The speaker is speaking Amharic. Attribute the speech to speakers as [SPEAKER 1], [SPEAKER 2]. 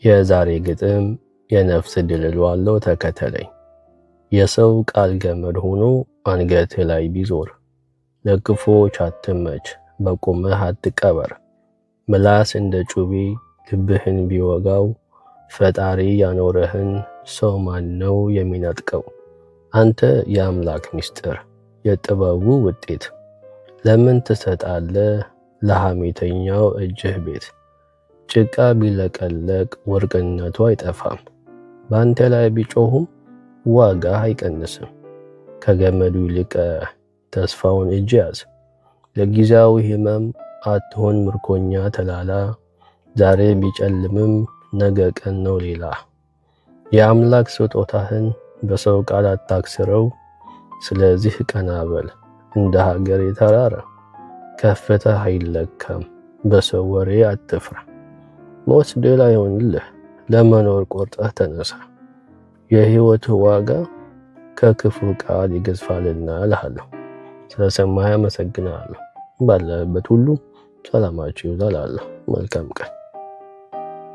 [SPEAKER 1] የዛሬ ግጥም የነፍስ ድልል ዋለው ተከተለኝ። የሰው ቃል ገመድ ሆኖ አንገት ላይ ቢዞር ለክፎች አትመች በቁምህ አትቀበር። ምላስ እንደ ጩቤ ልብህን ቢወጋው ፈጣሪ ያኖረህን ሰው ማን ነው የሚነጥቀው? አንተ የአምላክ ምስጢር የጥበቡ ውጤት ለምን ትሰጣለህ ለሐሜተኛው እጅህ ቤት? ጭቃ ቢለቀለቅ ወርቅነቱ አይጠፋም፣ ባንተ ላይ ቢጮሁም ዋጋ አይቀንስም። ከገመዱ ይልቅ ተስፋውን እጅ ያዝ፣ ለጊዜያዊ ህመም አትሆን ምርኮኛ ተላላ። ዛሬ ቢጨልምም ነገ ቀን ነው ሌላ። የአምላክ ስጦታህን በሰው ቃል አታክስረው፣ ስለዚህ ቀና በል እንደ ሀገር የተራረ። ከፍታህ አይለካም በሰው ወሬ አትፍራ፣ ሞት ድል አይሆንልህ ለመኖር ቆርጠህ ተነሳ። የህይወት ዋጋ ከክፉ ቃል ይገዝፋልና እልሃለሁ። ስለሰማህ አመሰግናለሁ። ባለህበት ሁሉ ሰላማችሁ ይብዛልህ። መልካም ቀን።